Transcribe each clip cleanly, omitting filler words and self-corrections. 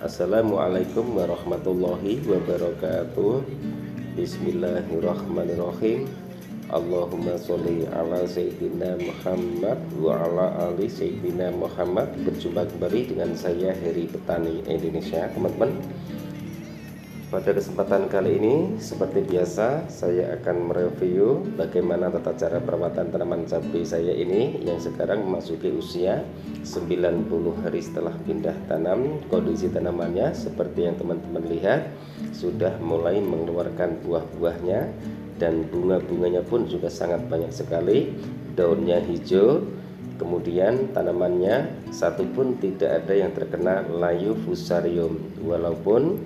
Assalamualaikum warahmatullahi wabarakatuh. Bismillahirrahmanirrahim. Allahumma sholli ala Sayyidina Muhammad wa ala ali Sayyidina Muhammad. Berjumpa kembali dengan saya Heri Petani Indonesia, teman-teman. Pada kesempatan kali ini, seperti biasa, saya akan mereview bagaimana tata cara perawatan tanaman cabai saya ini yang sekarang memasuki usia 90 hari setelah pindah tanam. Kondisi tanamannya seperti yang teman-teman lihat, sudah mulai mengeluarkan buah-buahnya dan bunga-bunganya pun juga sangat banyak sekali. Daunnya hijau, kemudian tanamannya satupun tidak ada yang terkena layu fusarium. Walaupun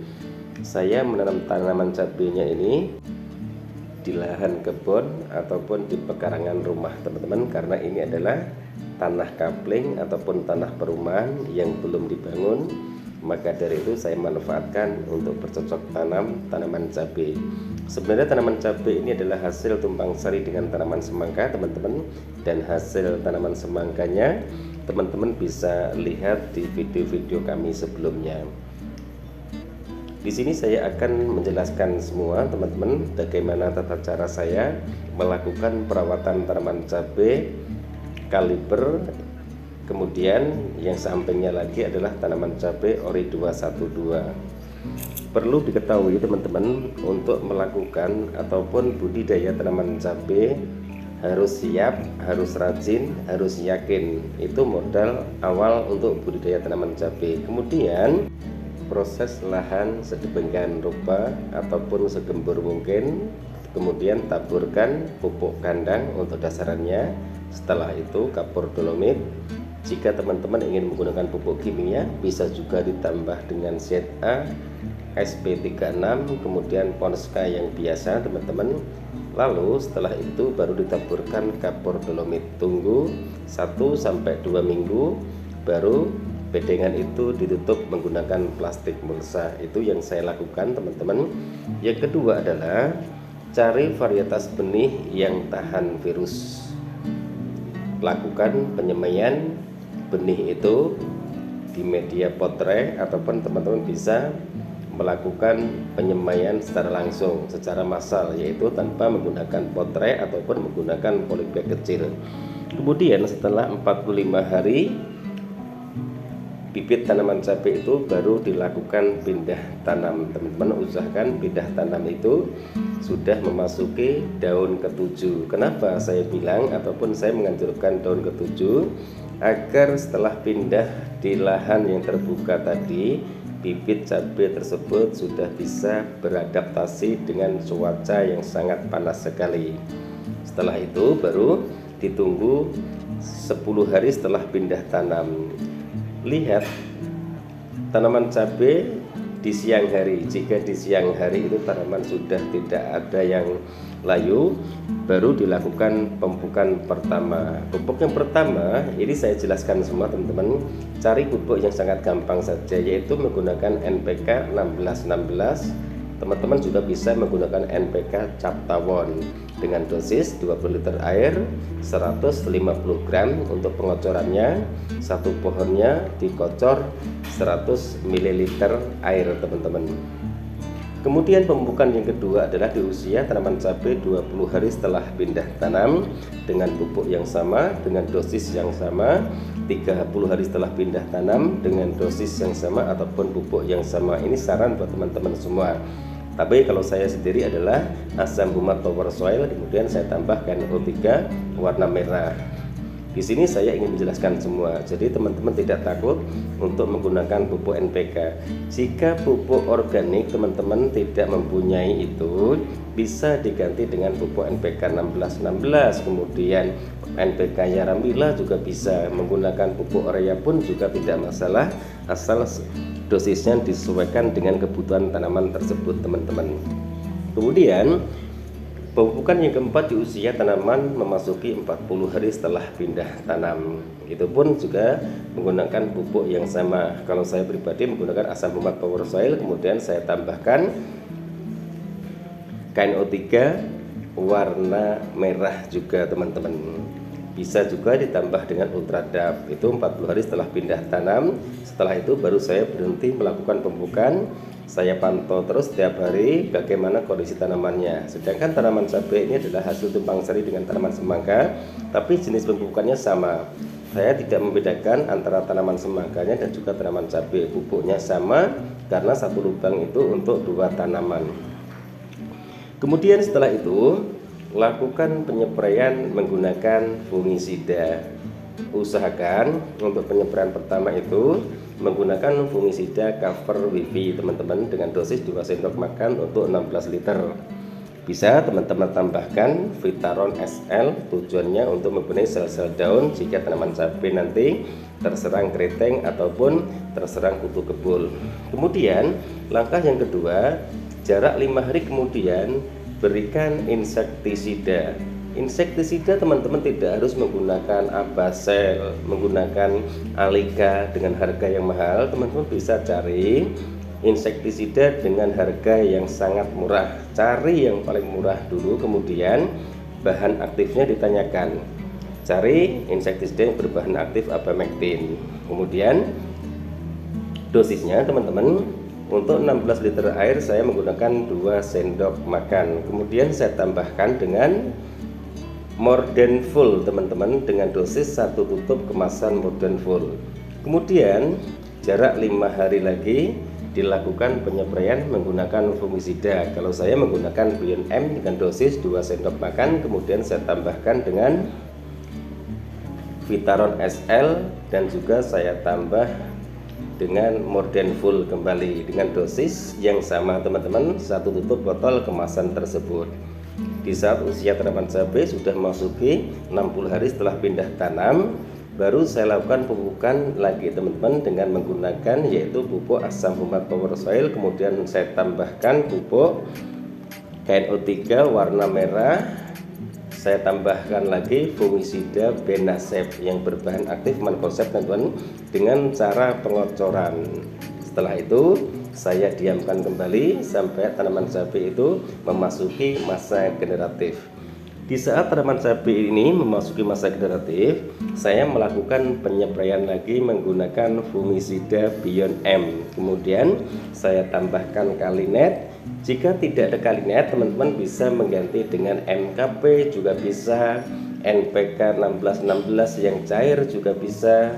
saya menanam tanaman cabenya ini di lahan kebun ataupun di pekarangan rumah, teman-teman, karena ini adalah tanah kapling ataupun tanah perumahan yang belum dibangun. Maka dari itu saya manfaatkan untuk bercocok tanam tanaman cabai. Sebenarnya tanaman cabai ini adalah hasil tumpang sari dengan tanaman semangka, teman-teman, dan hasil tanaman semangkanya teman-teman bisa lihat di video-video kami sebelumnya. Di sini saya akan menjelaskan semua, teman-teman, bagaimana tata cara saya melakukan perawatan tanaman cabai kaliber. Kemudian yang sampingnya lagi adalah tanaman cabai ori 212. Perlu diketahui, teman-teman, untuk melakukan ataupun budidaya tanaman cabai harus siap, harus rajin, harus yakin. Itu modal awal untuk budidaya tanaman cabai. Kemudian proses lahan sedemikian rupa ataupun segembur mungkin, kemudian taburkan pupuk kandang untuk dasarannya. Setelah itu kapur dolomit. Jika teman-teman ingin menggunakan pupuk kimia, bisa juga ditambah dengan ZA, SP36, kemudian Ponska yang biasa, teman-teman. Lalu setelah itu baru ditaburkan kapur dolomit. Tunggu 1-2 minggu, baru bedengan itu ditutup menggunakan plastik mulsa. Itu yang saya lakukan, teman-teman. Yang kedua adalah cari varietas benih yang tahan virus. Lakukan penyemaian benih itu di media potre, ataupun teman-teman bisa melakukan penyemaian secara langsung, secara massal, yaitu tanpa menggunakan potre ataupun menggunakan polybag kecil. Kemudian setelah 45 hari bibit tanaman cabai itu baru dilakukan pindah tanam. Teman-teman usahakan pindah tanam itu sudah memasuki daun ke-7. Kenapa saya bilang ataupun saya menganjurkan daun ke-7? Agar setelah pindah di lahan yang terbuka tadi, bibit cabai tersebut sudah bisa beradaptasi dengan cuaca yang sangat panas sekali. Setelah itu baru ditunggu 10 hari setelah pindah tanam. Lihat tanaman cabai di siang hari. Jika di siang hari itu tanaman sudah tidak ada yang layu, baru dilakukan pemupukan pertama. Pupuk yang pertama ini saya jelaskan semua, teman-teman. Cari pupuk yang sangat gampang saja, yaitu menggunakan NPK 1616. Teman-teman juga bisa menggunakan NPK Cap Tawon dengan dosis 20 liter air, 150 gram untuk pengocorannya. Satu pohonnya dikocor 100 ml air, teman-teman. Kemudian pemupukan yang kedua adalah di usia tanaman cabai 20 hari setelah pindah tanam dengan pupuk yang sama, dengan dosis yang sama. 30 hari setelah pindah tanam dengan dosis yang sama ataupun pupuk yang sama. Ini saran buat teman-teman semua. Tapi kalau saya sendiri adalah asam humat power soil, kemudian saya tambahkan O3 warna merah. Di sini saya ingin menjelaskan semua, jadi teman-teman tidak takut untuk menggunakan pupuk NPK. Jika pupuk organik teman-teman tidak mempunyai itu, bisa diganti dengan pupuk NPK 1616, kemudian NPK Yaramila juga bisa. Menggunakan pupuk urea pun juga tidak masalah, asal dosisnya disesuaikan dengan kebutuhan tanaman tersebut, teman-teman. Kemudian pemupukan yang keempat di usia tanaman memasuki 40 hari setelah pindah tanam. Itu pun juga menggunakan pupuk yang sama. Kalau saya pribadi menggunakan asam humat power soil, kemudian saya tambahkan KNO3 warna merah juga, teman-teman. Bisa juga ditambah dengan ultradap, itu 40 hari setelah pindah tanam. Setelah itu baru saya berhenti melakukan pemupukan. Saya pantau terus setiap hari bagaimana kondisi tanamannya. Sedangkan tanaman cabai ini adalah hasil tumpang sari dengan tanaman semangka, tapi jenis pemupukannya sama. Saya tidak membedakan antara tanaman semangkanya dan juga tanaman cabai. Pupuknya sama karena satu lubang itu untuk dua tanaman. Kemudian setelah itu lakukan penyempraian menggunakan fungisida. Usahakan untuk penyempraian pertama itu menggunakan fungisida cover WP teman-teman dengan dosis 2 sendok makan untuk 16 liter. Bisa teman-teman tambahkan Vitaron SL, tujuannya untuk membenahi sel-sel daun jika tanaman cabai nanti terserang keriting ataupun terserang kutu kebul. Kemudian langkah yang kedua, jarak 5 hari kemudian berikan insektisida. Insektisida teman-teman tidak harus menggunakan Abasel, menggunakan Alika dengan harga yang mahal. Teman-teman bisa cari insektisida dengan harga yang sangat murah. Cari yang paling murah dulu, kemudian bahan aktifnya ditanyakan. Cari insektisida yang berbahan aktif abamectin. Kemudian dosisnya teman-teman, untuk 16 liter air saya menggunakan 2 sendok makan. Kemudian saya tambahkan dengan Morden Full teman-teman dengan dosis 1 tutup kemasan Morden Full. Kemudian jarak 5 hari lagi dilakukan penyempraian menggunakan fungisida. Kalau saya menggunakan Beyond M dengan dosis 2 sendok makan, kemudian saya tambahkan dengan Vitaron SL dan juga saya tambah dengan Morden Full kembali dengan dosis yang sama teman-teman, 1 tutup botol kemasan tersebut. Di saat usia tanaman cabai sudah memasuki 60 hari setelah pindah tanam, baru saya lakukan pemupukan lagi teman-teman dengan menggunakan yaitu pupuk asam humat power soil. Kemudian saya tambahkan pupuk KNO3 warna merah. Saya tambahkan lagi fungisida Benasep yang berbahan aktif mancozeb teman-teman dengan cara pengocoran. Setelah itu saya diamkan kembali sampai tanaman cabai itu memasuki masa generatif. Di saat tanaman cabai ini memasuki masa generatif, saya melakukan penyempraian lagi menggunakan fungisida Beyond M. Kemudian saya tambahkan Kalinet. Jika tidak ada Kalinet, teman-teman bisa mengganti dengan MKP juga bisa, NPK 1616 yang cair juga bisa.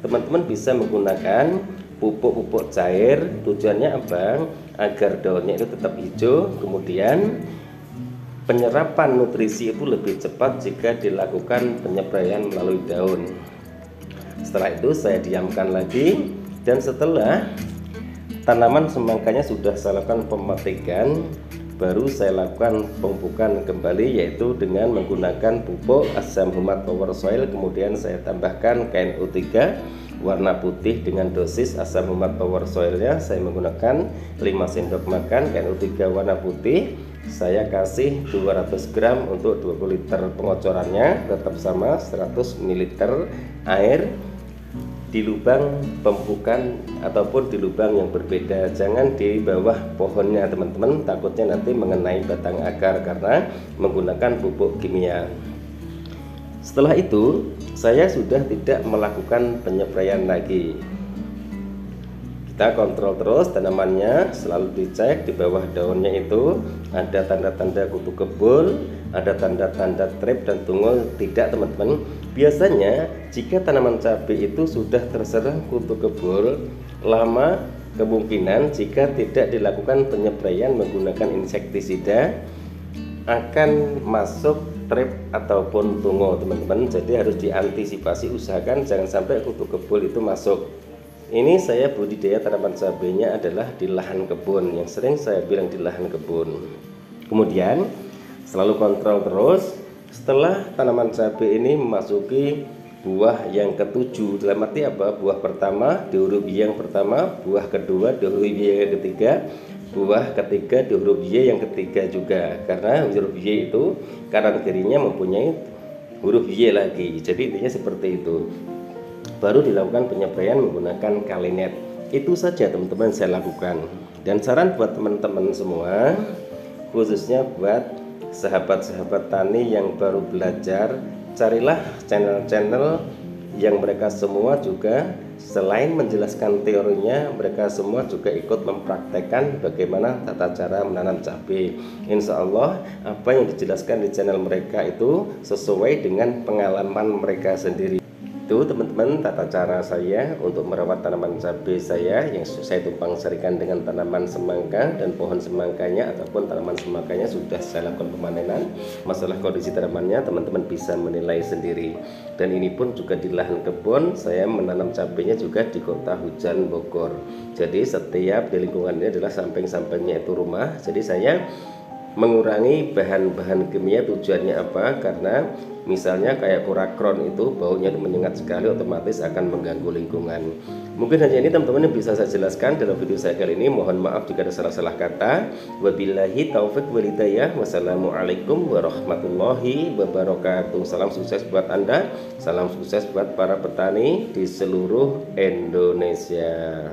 Teman-teman bisa menggunakan pupuk-pupuk cair. Tujuannya apa? Agar daunnya itu tetap hijau. Kemudian penyerapan nutrisi itu lebih cepat jika dilakukan penyempraian melalui daun. Setelah itu saya diamkan lagi, dan setelah tanaman semangkanya sudah saya lakukan pemetikan, baru saya lakukan pemupukan kembali yaitu dengan menggunakan pupuk asam humat power soil. Kemudian saya tambahkan KNO3 warna putih dengan dosis asam humat power soilnya saya menggunakan 5 sendok makan. KNO3 warna putih saya kasih 200 gram untuk 20 liter. Pengocorannya tetap sama 100 ml air di lubang pemupukan ataupun di lubang yang berbeda, jangan di bawah pohonnya teman-teman, takutnya nanti mengenai batang akar karena menggunakan pupuk kimia. Setelah itu saya sudah tidak melakukan penyempraian lagi. Kita kontrol terus tanamannya, selalu dicek di bawah daunnya itu ada tanda-tanda kutu kebul, ada tanda-tanda trip dan tungul tidak teman-teman. Biasanya jika tanaman cabai itu sudah terserang kutu kebul lama, kemungkinan jika tidak dilakukan penyempraian menggunakan insektisida akan masuk trip ataupun tungul teman-teman. Jadi harus diantisipasi, usahakan jangan sampai kutu kebul itu masuk. Ini saya budidaya tanaman cabainya adalah di lahan kebun, yang sering saya bilang di lahan kebun. Kemudian selalu kontrol terus setelah tanaman cabai ini memasuki buah yang ketujuh. Dalam arti apa? Buah pertama di huruf Y yang pertama, buah kedua di huruf Y yang ketiga, buah ketiga di huruf Y yang ketiga juga. Karena huruf Y itu kanan kirinya mempunyai huruf Y lagi. Jadi intinya seperti itu. Baru dilakukan penyempraian menggunakan Kalinet. Itu saja teman-teman saya lakukan. Dan saran buat teman-teman semua, khususnya buat sahabat-sahabat tani yang baru belajar carilah channel-channel yang mereka semua juga selain menjelaskan teorinya, mereka semua juga ikut mempraktekkan bagaimana tata cara menanam cabai. Insya Allah apa yang dijelaskan di channel mereka itu sesuai dengan pengalaman mereka sendiri. Itu teman-teman tata cara saya untuk merawat tanaman cabai saya yang saya tumpang sarikan dengan tanaman semangka dan pohon semangkanya ataupun tanaman semangkanya sudah saya lakukan pemanenan. Masalah kondisi tanamannya teman-teman bisa menilai sendiri. Dan ini pun juga di lahan kebun, saya menanam cabainya juga di Kota Hujan Bogor. Jadi setiap di lingkungan ini adalah samping-sampingnya itu rumah. Jadi saya mengurangi bahan-bahan kimia. Tujuannya apa? Karena misalnya kayak kurakron itu baunya menyengat sekali, otomatis akan mengganggu lingkungan. Mungkin hanya ini teman-teman yang bisa saya jelaskan dalam video saya kali ini. Mohon maaf jika ada salah-salah kata. Wabillahi taufik walhidayah. Wassalamualaikum warahmatullahi wabarakatuh. Salam sukses buat Anda, salam sukses buat para petani di seluruh Indonesia.